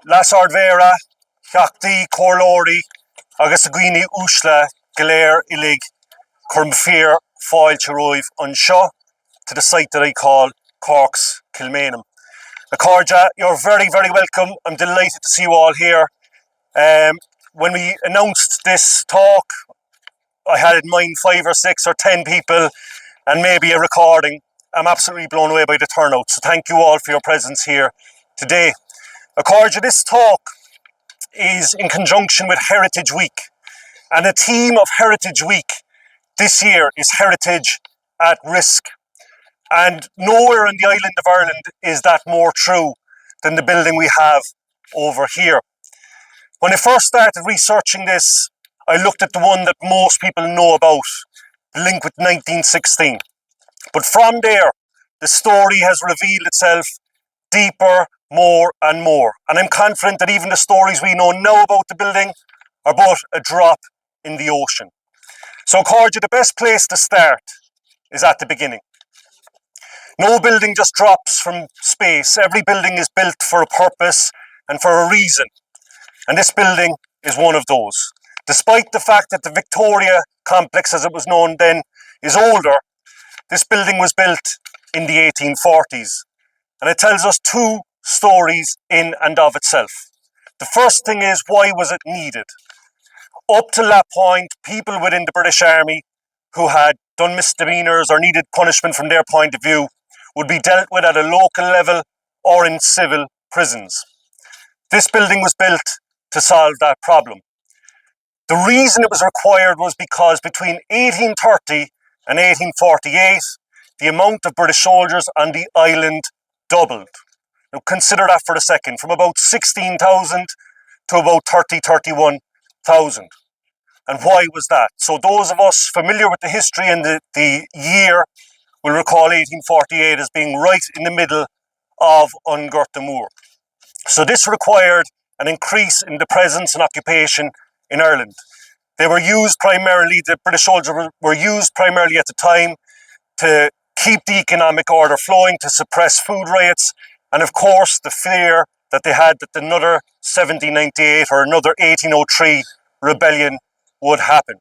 Las Ardvera, Chachti, Corlori, agus Guini Ushla, Galer, Ilig, Cormfear, Foil Chiroiv, Unshaw, to the site that I call Cork's Kilmainham. Corja, you're very, very welcome. I'm delighted to see you all here. When we announced this talk, I had in mind 5 or 6 or 10 people and maybe a recording. I'm absolutely blown away by the turnout. So thank you all for your presence here today. Corja, this talk is in conjunction with Heritage Week. And the theme of Heritage Week this year is Heritage at Risk. And nowhere in the island of Ireland is that more true than the building we have over here. When I first started researching this, I looked at the one that most people know about, the link with 1916. But from there, the story has revealed itself deeper, more and more. And I'm confident that even the stories we know now about the building are but a drop in the ocean. So, Corja, the best place to start is at the beginning. No building just drops from space. Every building is built for a purpose and for a reason. And this building is one of those. Despite the fact that the Victoria complex, as it was known then, is older, this building was built in the 1840s. And it tells us 2 stories in and of itself. The first thing is, why was it needed? Up to that point, people within the British Army who had done misdemeanours or needed punishment from their point of view would be dealt with at a local level or in civil prisons. This building was built to solve that problem. The reason it was required was because between 1830 and 1848, the amount of British soldiers on the island doubled. Now consider that for a second, from about 16,000 to about 31,000. And why was that? So those of us familiar with the history and the year will recall 1848 as being right in the middle of An Gorta Mór. So this required an increase in the presence and occupation in Ireland. They were used primarily, the British soldiers were used primarily at the time to keep the economic order flowing, to suppress food riots, and of course the fear that they had that another 1798 or another 1803 rebellion would happen.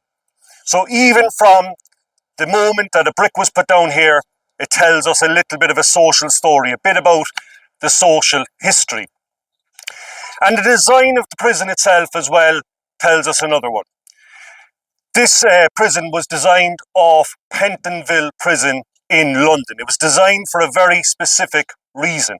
So even from the moment that a brick was put down here, it tells us a little bit of a social story, a bit about the social history. And the design of the prison itself as well tells us another one. This prison was designed off Pentonville Prison in London. It was designed for a very specific reason.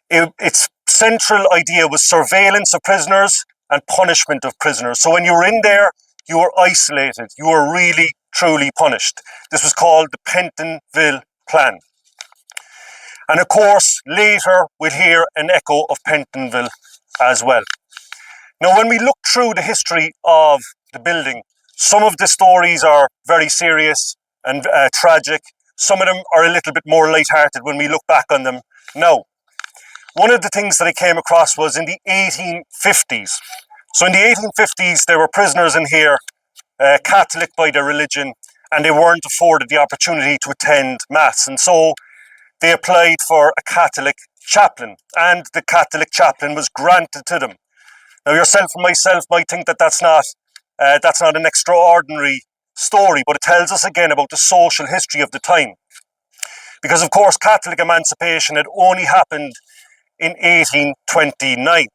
Its central idea was surveillance of prisoners and punishment of prisoners. So when you were in there, you were isolated. You were really, truly punished. This was called the Pentonville Plan. And of course, later we'll hear an echo of Pentonville as well. Now, when we look through the history of the building, some of the stories are very serious and tragic. Some of them are a little bit more light-hearted when we look back on them now. One of the things that I came across was in the 1850s. So in the 1850s, there were prisoners in here, Catholic by their religion, and they weren't afforded the opportunity to attend Mass. And so they applied for a Catholic chaplain, and the Catholic chaplain was granted to them. Now, yourself and myself might think that that's not an extraordinary story, but it tells us again about the social history of the time. Because, of course, Catholic emancipation had only happened in 1829.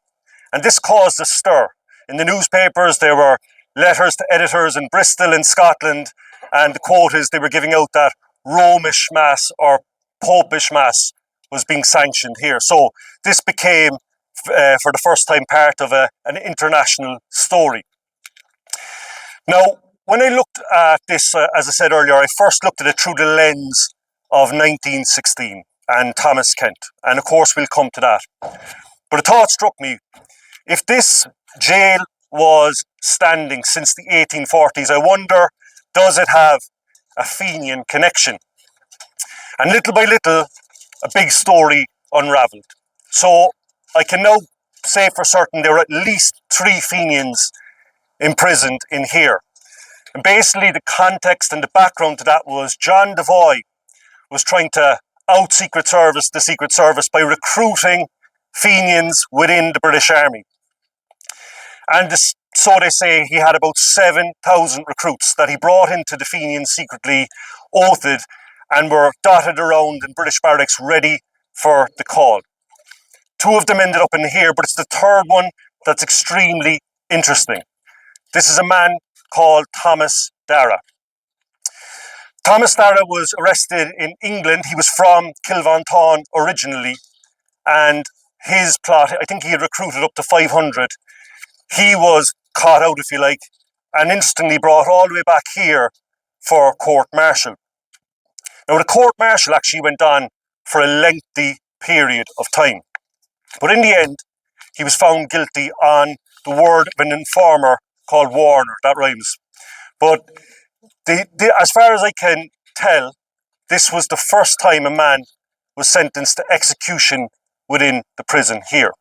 And this caused a stir. In the newspapers, there were letters to editors in Bristol in Scotland, and the quote is they were giving out that Romish Mass or Popish Mass was being sanctioned here. So this became, for the first time, part of an international story. Now, when I looked at this, as I said earlier, I first looked at it through the lens of 1916 and Tomás Kent. And of course, we'll come to that. But a thought struck me. If this jail was standing since the 1840s, I wonder, does it have a Fenian connection? And little by little, a big story unravelled. So I can now say for certain there are at least 3 Fenians imprisoned in here. And basically the context and the background to that was John Devoy was trying to out-Secret Service the Secret Service by recruiting Fenians within the British Army. And so they say he had about 7,000 recruits that he brought into the Fenians secretly, oathed, and were dotted around in British barracks ready for the call. Two of them ended up in here, but it's the third one that's extremely interesting. This is a man called Tomás Dara. Tomás Dara was arrested in England. He was from Kilmainham originally, and his plot, I think he had recruited up to 500. He was caught out, if you like, and instantly brought all the way back here for court-martial. Now, the court-martial actually went on for a lengthy period of time. But in the end, he was found guilty on the word of an informer called Warner. That rhymes. But as far as I can tell, this was the first time a man was sentenced to execution within the prison here.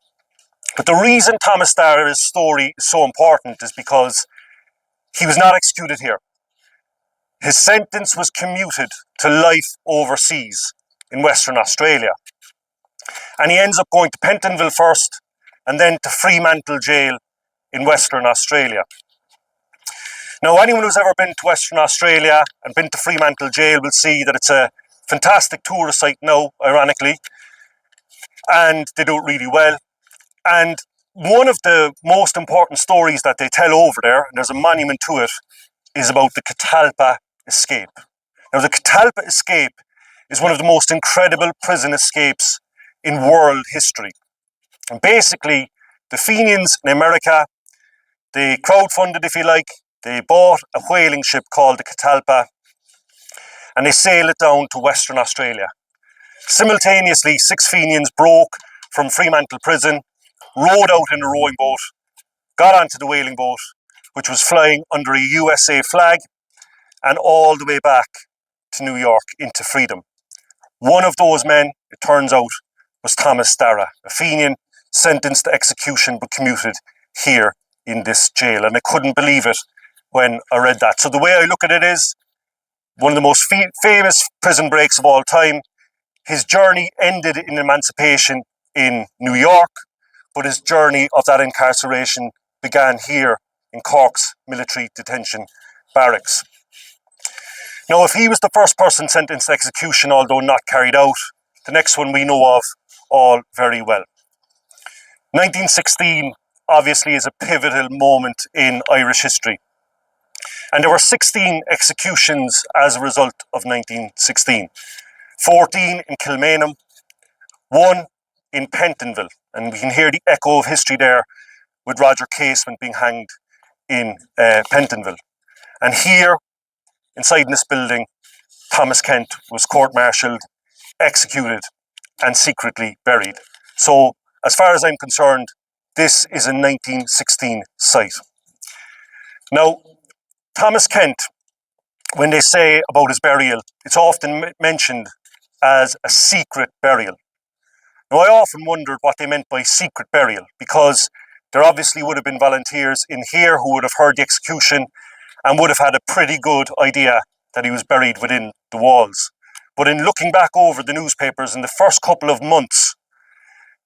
But the reason Tomás Dara's story is so important is because he was not executed here. His sentence was commuted to life overseas in Western Australia. And he ends up going to Pentonville first and then to Fremantle Jail in Western Australia. Now, anyone who's ever been to Western Australia and been to Fremantle Jail will see that it's a fantastic tourist site now, ironically, and they do it really well. And one of the most important stories that they tell over there, and there's a monument to it, is about the Catalpa escape. Now, the Catalpa escape is one of the most incredible prison escapes in world history. And basically, the Fenians in America, they crowdfunded, if you like, they bought a whaling ship called the Catalpa, and they sailed it down to Western Australia. Simultaneously, 6 Fenians broke from Fremantle prison, rowed out in a rowing boat, got onto the whaling boat, which was flying under a USA flag, and all the way back to New York into freedom. One of those men, it turns out, was Tomás Dara, a Fenian sentenced to execution but commuted here in this jail. And I couldn't believe it when I read that. So the way I look at it is, one of the most famous prison breaks of all time. His journey ended in emancipation in New York, but his journey of that incarceration began here in Cork's Military Detention Barracks. Now, if he was the first person sentenced to execution, although not carried out, the next one we know of all very well. 1916 obviously is a pivotal moment in Irish history. And there were 16 executions as a result of 1916. 14 in Kilmainham, 1 in Pentonville. And we can hear the echo of history there with Roger Casement being hanged in Pentonville. And here, inside this building, Thomas Kent was court-martialed, executed, and secretly buried. So, as far as I'm concerned, this is a 1916 site. Now, Thomas Kent, when they say about his burial, it's often mentioned as a secret burial. Now, I often wondered what they meant by secret burial, because there obviously would have been volunteers in here who would have heard the execution and would have had a pretty good idea that he was buried within the walls. But in looking back over the newspapers in the first couple of months,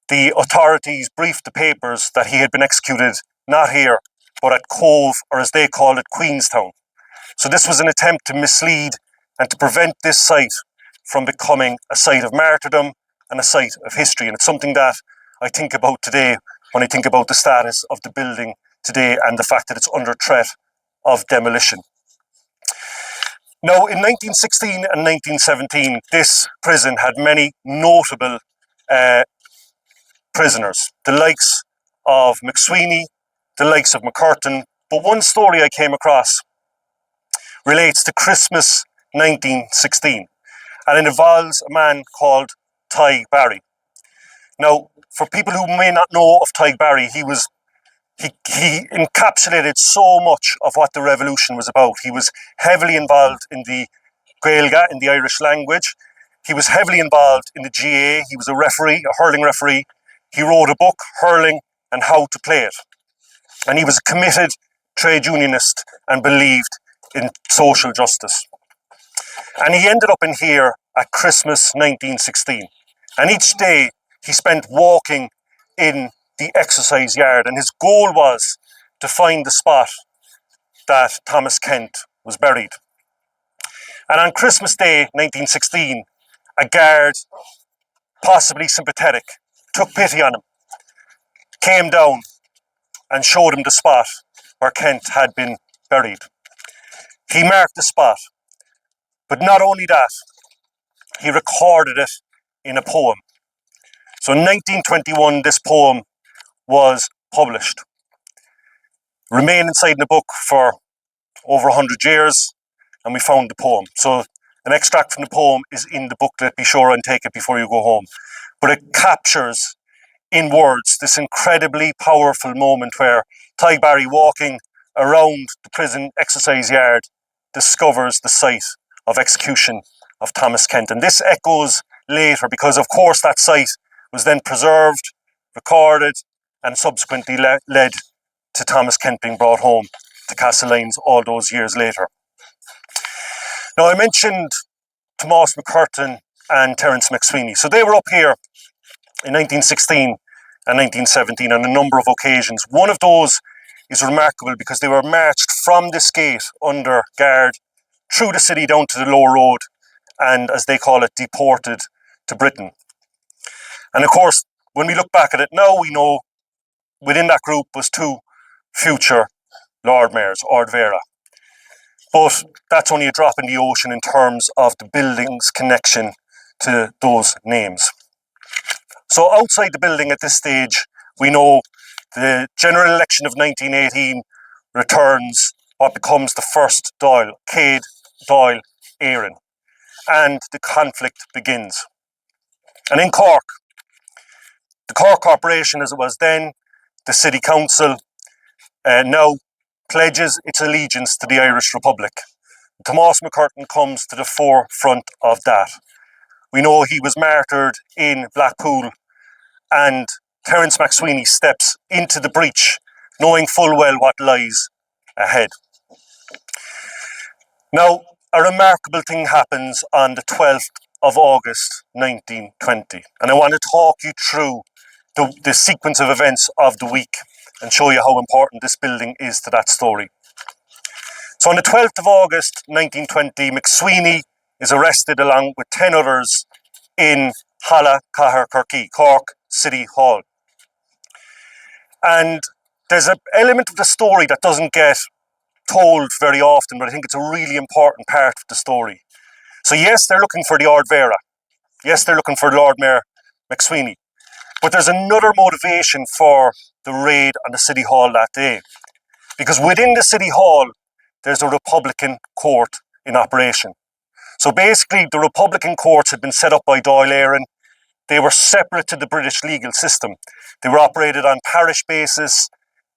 the authorities briefed the papers that he had been executed not here, but at Cove, or as they called it, Queenstown. So this was an attempt to mislead and to prevent this site from becoming a site of martyrdom and a site of history. And it's something that I think about today when I think about the status of the building today and the fact that it's under threat of demolition. Now, in 1916 and 1917, this prison had many notable prisoners, the likes of MacSwiney, the likes of McCurtain. But one story I came across relates to Christmas 1916, and it involves a man called Tig Barry. Now, for people who may not know of Tig Barry, he encapsulated so much of what the revolution was about. He was heavily involved in the Gaelga, in the Irish language. He was heavily involved in the GAA. He was a referee, a hurling referee. He wrote a book, Hurling and How to Play It. And he was a committed trade unionist and believed in social justice. And he ended up in here at Christmas 1916. And each day he spent walking in the exercise yard, and his goal was to find the spot that Thomas Kent was buried. And on Christmas Day 1916, a guard, possibly sympathetic, took pity on him, came down and showed him the spot where Kent had been buried. He marked the spot, but not only that, he recorded it in a poem. So in 1921, this poem was published. Remained inside the book for over 100 years, and we found the poem. So an extract from the poem is in the booklet. Be sure and take it before you go home. But it captures in words this incredibly powerful moment where Ty Barry, walking around the prison exercise yard, discovers the site of execution of Thomas Kent. And this echoes later because, of course, that site was then preserved, recorded, and subsequently led to Thomas Kent being brought home to Castlelyons all those years later. Now, I mentioned Tomás McCurtain and Terence MacSwiney. So they were up here in 1916 and 1917 on a number of occasions. One of those is remarkable because they were marched from this gate under guard through the city down to the lower road and, as they call it, deported to Britain. And of course, when we look back at it now, we know within that group was two future Lord Mayors, Ard Vera. But that's only a drop in the ocean in terms of the building's connection to those names. So outside the building at this stage, we know the general election of 1918 returns what becomes the first Dáil, Céad Dáil Éireann, and the conflict begins. And in Cork, the Cork Corporation, as it was then, the City Council, now pledges its allegiance to the Irish Republic. Tomás McCurtain comes to the forefront of that. We know he was martyred in Blackpool, and Terence MacSwiney steps into the breach, knowing full well what lies ahead. Now, a remarkable thing happens on the 12th of August 1920, and I want to talk you through the sequence of events of the week and show you how important this building is to that story. So on the 12th of August 1920, MacSwiney is arrested along with 10 others in Halla Cahir Kirky, Cork City Hall. And there's an element of the story that doesn't get told very often, but I think it's a really important part of the story. So yes, they're looking for the Ard Vera. Yes, they're looking for Lord Mayor MacSwiney. But there's another motivation for the raid on the City Hall that day. Because within the City Hall, there's a Republican court in operation. So basically, the Republican courts had been set up by Dáil Éireann. They were separate to the British legal system. They were operated on parish basis.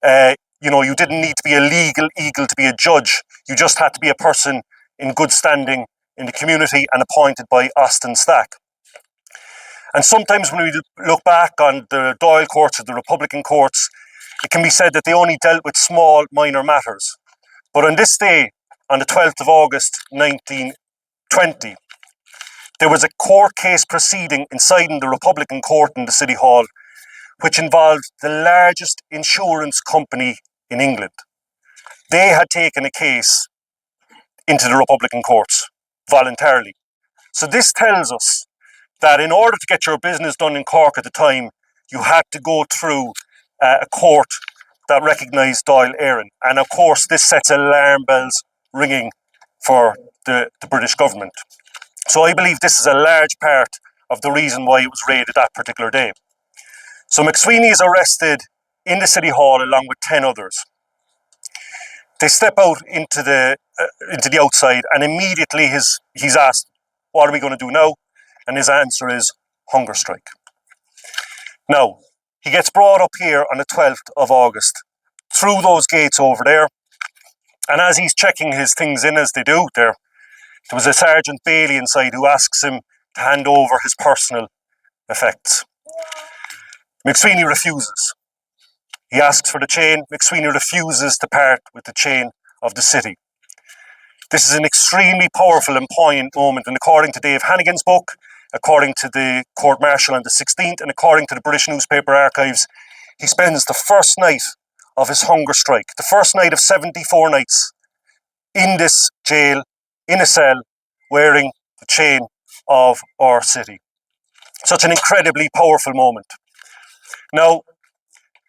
You didn't need to be a legal eagle to be a judge. You just had to be a person in good standing in the community and appointed by Austin Stack. And sometimes when we look back on the Dáil courts or the Republican courts, it can be said that they only dealt with small, minor matters. But on this day, on the 12th of August 1920, there was a court case proceeding inside the Republican court in the City Hall, which involved the largest insurance company in England. They had taken a case into the Republican courts voluntarily. So this tells us that in order to get your business done in Cork at the time, you had to go through a court that recognised Dáil Éireann. And of course, this sets alarm bells ringing for the British government. So I believe this is a large part of the reason why it was raided that particular day. So MacSwiney is arrested in the City Hall along with 10 others. They step out into the outside, and immediately he's asked, "What are we going to do now?" And his answer is hunger strike. Now, he gets brought up here on the 12th of August through those gates over there. And as he's checking his things in, as they do there was a Sergeant Bailey inside who asks him to hand over his personal effects. MacSwiney refuses. He asks for the chain. MacSwiney refuses to part with the chain of the city. This is an extremely powerful and poignant moment, and according to Dave Hannigan's book, according to the court martial on the 16th, and according to the British newspaper archives, he spends the first night of his hunger strike, the first night of 74 nights, in this jail, in a cell, wearing the chain of our city. Such an incredibly powerful moment. Now,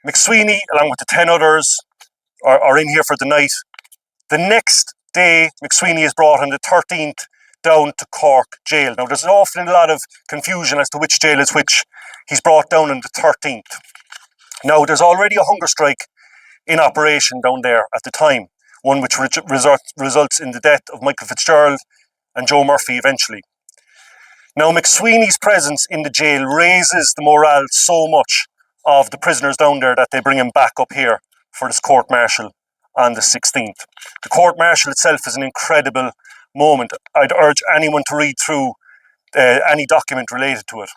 MacSwiney, along with the 10 others, are in here for the night. The next day, MacSwiney is brought on the 13th down to Cork jail. Now, there's often a lot of confusion as to which jail is which. He's brought down on the 13th. Now, there's already a hunger strike in operation down there at the time, one which results in the death of Michael Fitzgerald and Joe Murphy eventually. Now, MacSwiney's presence in the jail raises the morale so much of the prisoners down there that they bring him back up here for this court-martial on the 16th. The court-martial itself is an incredible moment. I'd urge anyone to read through any document related to it.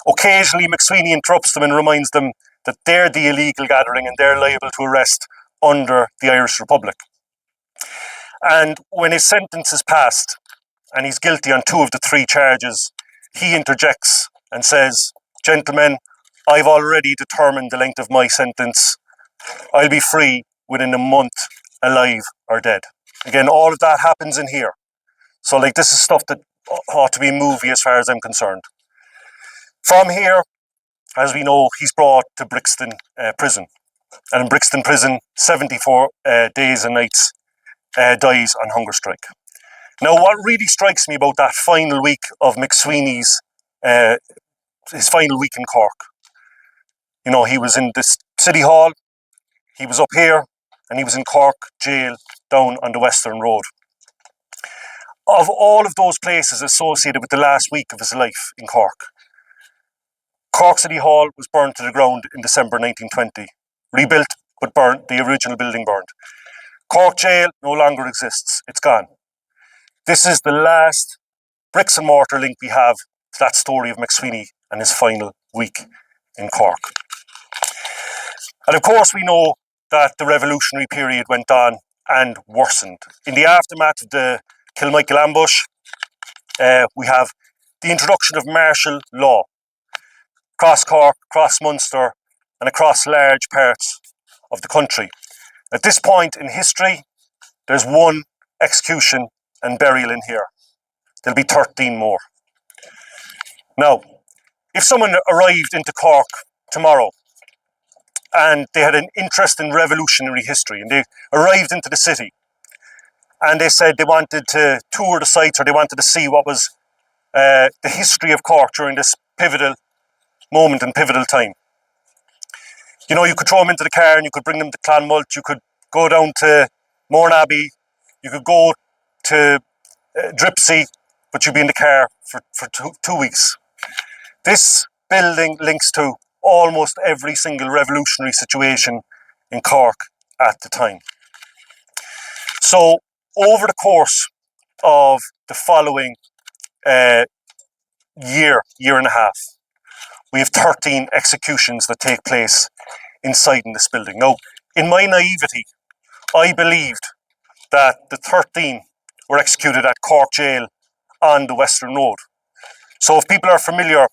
Occasionally, MacSwiney interrupts them and reminds them that they're the illegal gathering and they're liable to arrest under the Irish Republic. And when his sentence is passed and he's guilty on 2 of the 3 charges, he interjects and says, "Gentlemen, I've already determined the length of my sentence. I'll be free within a month, alive or dead." Again, all of that happens in here. So this is stuff that ought to be a movie as far as I'm concerned. From here, as we know, he's brought to Brixton prison. And in Brixton prison, 74 days and nights, dies on hunger strike. Now, what really strikes me about that final week of MacSwiney's, his final week in Cork, he was in this City Hall, he was up here, and he was in Cork jail down on the Western Road. Of all of those places associated with the last week of his life in Cork, Cork City Hall was burned to the ground in December 1920. Rebuilt, but burned. The original building burned. Cork Jail no longer exists. It's gone. This is the last bricks and mortar link we have to that story of MacSwiney and his final week in Cork. And of course, we know that the revolutionary period went on and worsened. In the aftermath of the Kilmainham ambush, we have the introduction of martial law across Cork, across Munster, and across large parts of the country. At this point in history, there's 1 execution and burial in here. There'll be 13 more. Now, if someone arrived into Cork tomorrow and they had an interest in revolutionary history and they arrived into the city and they said they wanted to tour the sites or they wanted to see what was the history of Cork during this pivotal moment and pivotal time, you could throw them into the car and you could bring them to Clonmult, you could go down to Mourne, you could go to Dripsy, but you'd be in the car for two weeks. This building links to almost every single revolutionary situation in Cork at the time. So over the course of the following year and a half, we have 13 executions that take place inside in this building. Now, in my naivety, I believed that the 13 were executed at Cork Jail on the Western Road. So if people are familiar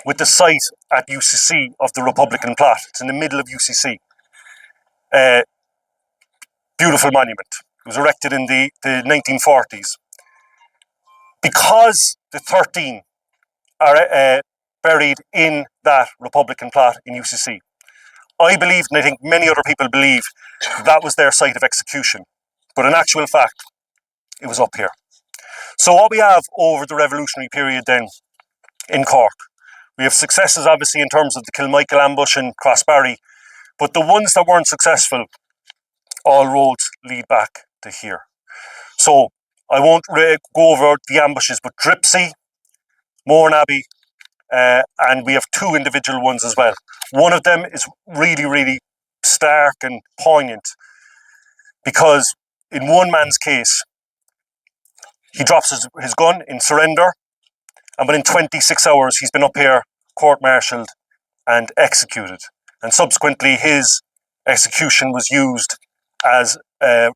with the site at UCC of the Republican plot, it's in the middle of UCC. Beautiful monument. It was erected in the 1940s. Because the 13 are buried in that Republican plot in UCC, I believed, and I think many other people believe, that was their site of execution. But in actual fact, it was up here. So what we have over the revolutionary period then in Cork, we have successes obviously in terms of the Kilmainham ambush and Crossbarry, but the ones that weren't successful, all roads lead back to here. So I won't go over the ambushes, but Dripsy, Mourne, and we have 2 individual ones as well. One of them is really, really stark and poignant because in one man's case, he drops his gun in surrender, and within 26 hours, he's been up here, court-martialed and executed. And subsequently, his execution was used as an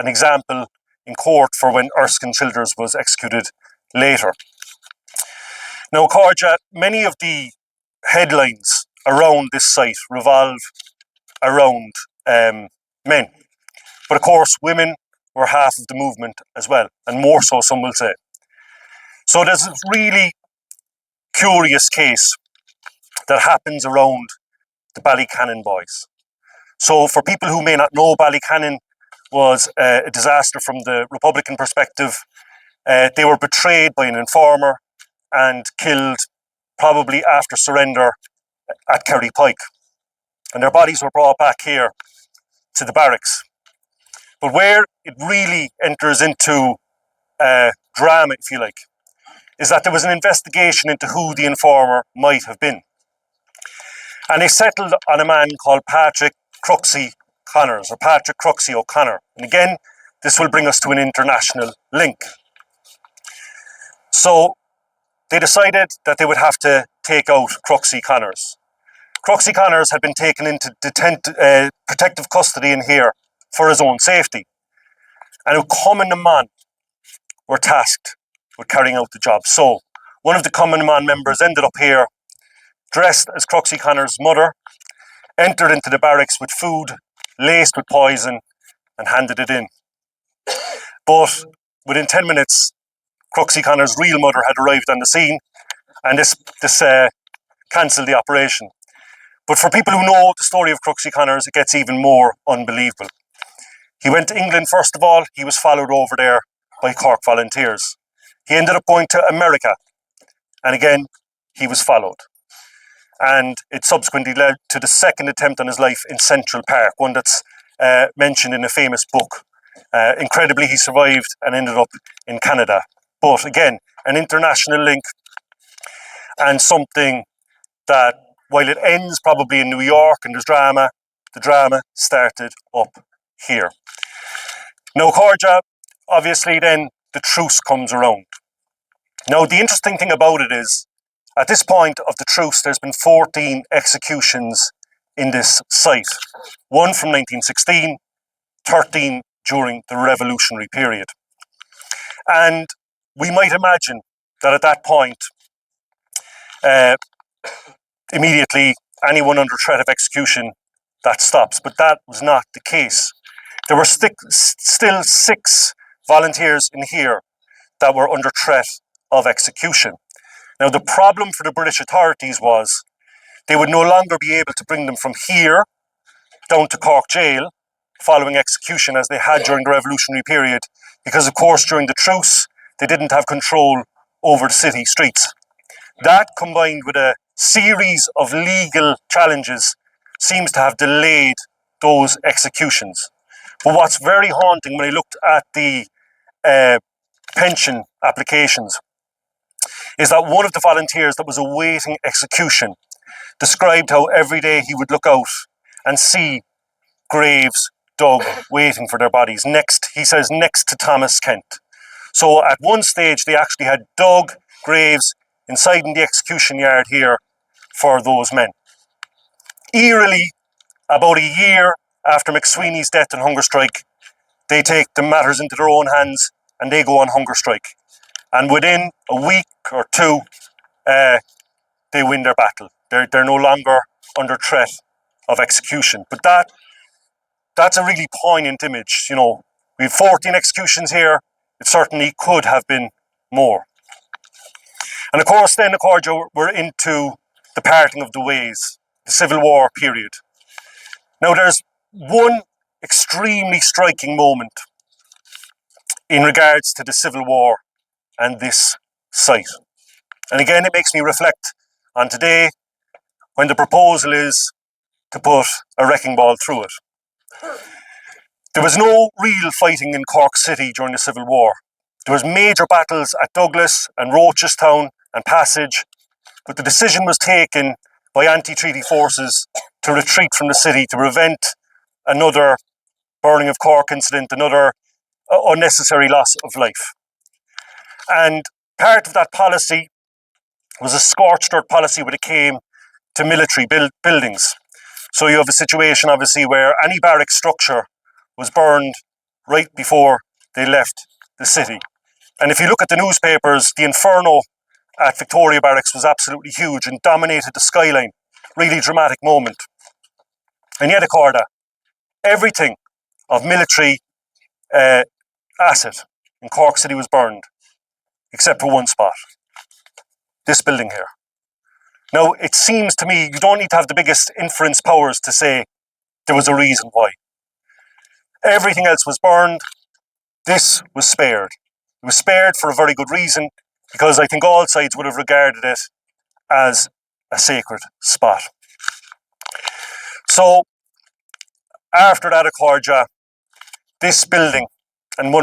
example in court for when Erskine Childers was executed later. Now, Corja, many of the headlines around this site revolve around men. But of course, women were half of the movement as well, and more so, some will say. So there's a really curious case that happens around the Ballycannon boys. So for people who may not know, Ballycannon was a disaster from the Republican perspective. They were betrayed by an informer and killed probably after surrender at Kerry Pike. And their bodies were brought back here to the barracks. But where it really enters into drama, if you like, is that there was an investigation into who the informer might have been. And they settled on a man called Patrick Cruxy Connors, or Patrick Cruxy O'Connor. And again, this will bring us to an international link. So they decided that they would have to take out Cruxy Connors. Cruxy Connors had been taken into protective custody in here for his own safety. And Common Man were tasked with carrying out the job. So one of the Common Man members ended up here, dressed as Cruxy Connors' mother, entered into the barracks with food laced with poison and handed it in. But within 10 minutes, Cruxy Connors' real mother had arrived on the scene, and this cancelled the operation. But for people who know the story of Cruxy Connors, it gets even more unbelievable. He went to England first of all. He was followed over there by Cork Volunteers. He ended up going to America, and again, he was followed. And it subsequently led to the second attempt on his life in Central Park, one that's mentioned in a famous book. Incredibly, he survived and ended up in Canada. But again, an international link, and something that, while it ends probably in New York and there's drama, the drama started up here. Now, Corja, obviously then the truce comes around. Now, the interesting thing about it is, at this point of the truce, there's been 14 executions in this site. One from 1916, 13 during the revolutionary period. And we might imagine that at that point, immediately anyone under threat of execution, that stops. But that was not the case. There were still 6 volunteers in here that were under threat of execution. Now, the problem for the British authorities was they would no longer be able to bring them from here down to Cork Jail following execution as they had during the revolutionary period, because of course during the truce they didn't have control over the city streets. That, combined with a series of legal challenges, seems to have delayed those executions. But what's very haunting when I looked at the pension applications is that one of the volunteers that was awaiting execution described how every day he would look out and see graves dug waiting for their bodies. He says, next to Tomás Kent. So at one stage they actually had dug graves inside in the execution yard here for those men. Eerily, about a year after MacSwiney's death and hunger strike, they take the matters into their own hands and they go on hunger strike. And within a week or two, they win their battle. They're no longer under threat of execution. But that's a really poignant image. You know, we have 14 executions here. It certainly could have been more. And of course, then, we're into the parting of the ways, the Civil War period. Now, there's one extremely striking moment in regards to the Civil War and this site. And again, it makes me reflect on today when the proposal is to put a wrecking ball through it. There was no real fighting in Cork City during the Civil War. There was major battles at Douglas and Rochestown and Passage, but the decision was taken by anti-treaty forces to retreat from the city to prevent another burning of Cork incident, another unnecessary loss of life. And part of that policy was a scorched earth policy when it came to military buildings. So you have a situation, obviously, where any barrack structure was burned right before they left the city. And if you look at the newspapers, the inferno at Victoria Barracks was absolutely huge and dominated the skyline. Really dramatic moment. And yet, Garda, everything of military asset in Cork City was burned, except for one spot. This building here. Now, it seems to me you don't need to have the biggest inference powers to say there was a reason why. Everything else was burned. This was spared. It was spared for a very good reason, because I think all sides would have regarded it as a sacred spot. So, after that Accordia, this building, and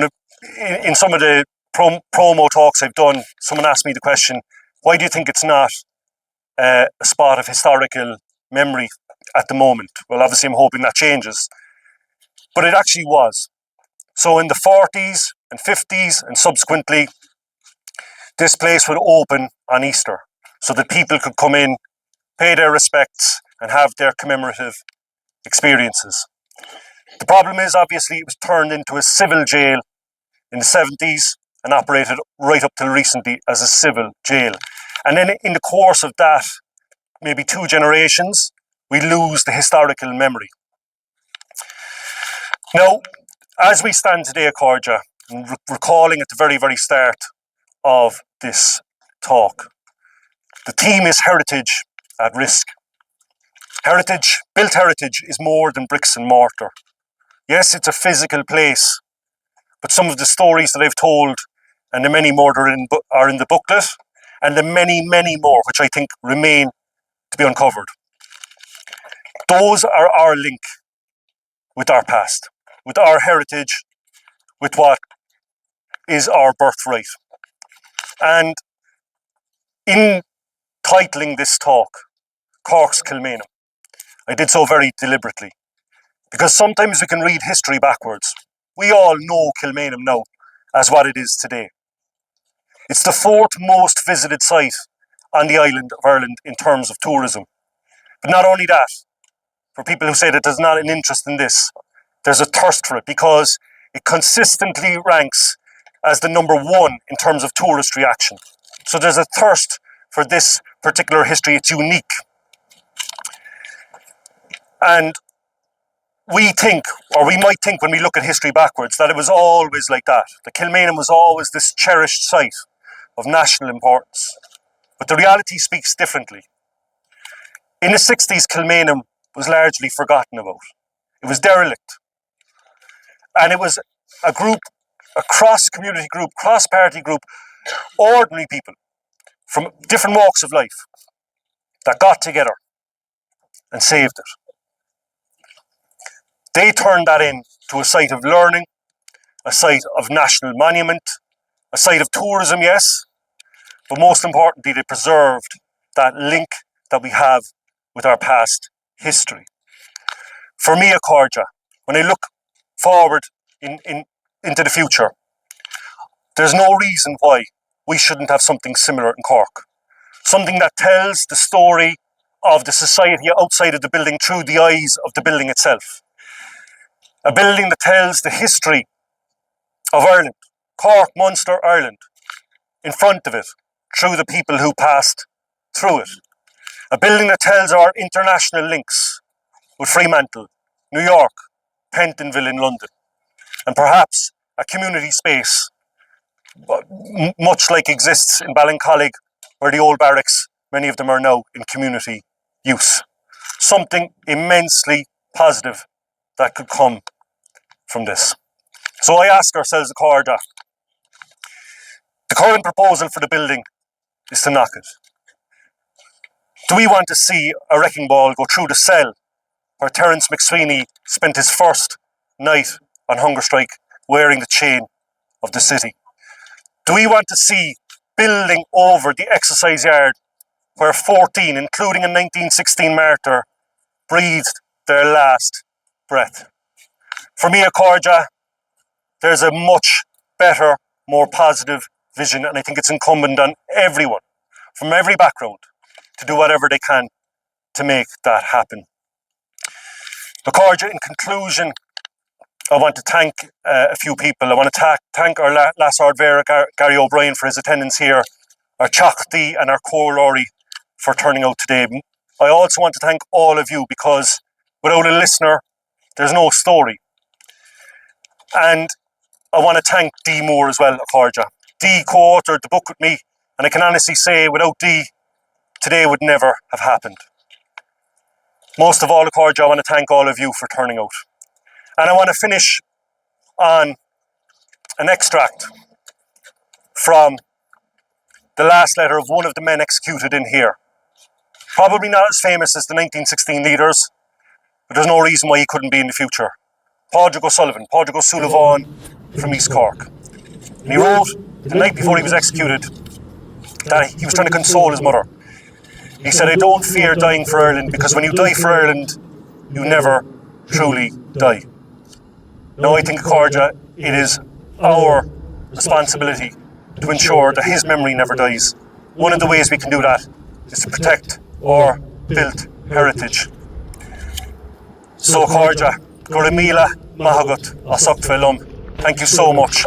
in some of the promo talks I've done, someone asked me the question, why do you think it's not a spot of historical memory at the moment? Well, obviously I'm hoping that changes. But it actually was. So in the 40s and 50s and subsequently, this place would open on Easter so that people could come in, pay their respects and have their commemorative experiences. The problem is, obviously, it was turned into a civil jail in the 70s and operated right up till recently as a civil jail. And then in the course of that, maybe 2 generations, we lose the historical memory. Now, as we stand today, Accordia, and recalling at the very, very start of this talk, the theme is heritage at risk. Built heritage is more than bricks and mortar. Yes, it's a physical place, but some of the stories that I've told and the many more that are in the booklet, and the many, many more which I think remain to be uncovered. Those are our link with our past, with our heritage, with what is our birthright. And in titling this talk, Cork's Kilmainham, I did so very deliberately, because sometimes we can read history backwards. We all know Kilmainham now as what it is today. It's the 4th most visited site on the island of Ireland in terms of tourism. But not only that, for people who say that there's not an interest in this, there's a thirst for it, because it consistently ranks as the #1 in terms of tourist reaction. So there's a thirst for this particular history. It's unique. And we think, or we might think when we look at history backwards, that it was always like that. The Kilmainham was always this cherished site of national importance. But the reality speaks differently. In the 60s, Kilmainham was largely forgotten about. It was derelict. And it was a group, a cross-community group, cross-party group, ordinary people from different walks of life that got together and saved it. They turned that into a site of learning, a site of national monument, a site of tourism, yes, but most importantly, they preserved that link that we have with our past history. For me, Accordia, when I look forward into the future, there's no reason why we shouldn't have something similar in Cork. Something that tells the story of the society outside of the building through the eyes of the building itself. A building that tells the history of Ireland, Cork, Munster, Ireland, in front of it, through the people who passed through it. A building that tells our international links with Fremantle, New York, Pentonville in London, and perhaps a community space, much like exists in Ballincollig, where the old barracks, many of them are now in community use. Something immensely positive that could come from this. So I ask ourselves, Accordia, the current proposal for the building is to knock it. Do we want to see a wrecking ball go through the cell where Terence MacSwiney spent his first night on hunger strike wearing the chain of the city? Do we want to see building over the exercise yard where 14, including a 1916 martyr, breathed their last breath? For me, Accordia, there's a much better, more positive vision, and I think it's incumbent on everyone, from every background, to do whatever they can to make that happen. Accordia, in conclusion, I want to thank a few people. I want to thank our Last Ard Vera, Gary O'Brien, for his attendance here our Chachti and our Corlori for turning out today. I also want to thank all of you, because without a listener, there's no story. And I want to thank Dee Moore as well, Corja. Dee co-authored the book with me, and I can honestly say without Dee, today would never have happened. Most of all, Corja, I want to thank all of you for turning out. And I want to finish on an extract from the last letter of one of the men executed in here. Probably not as famous as the 1916 leaders, but there's no reason why he couldn't be in the future. Padraig O'Sullivan from East Cork. And he wrote the night before he was executed that he was trying to console his mother. He said, "I don't fear dying for Ireland, because when you die for Ireland, you never truly die." Now I think, Corja, it is our responsibility to ensure that his memory never dies. One of the ways we can do that is to protect our built heritage. So, Corja, Gorta Míle Maithagad as Ucht Bheith Liom. Thank you so much.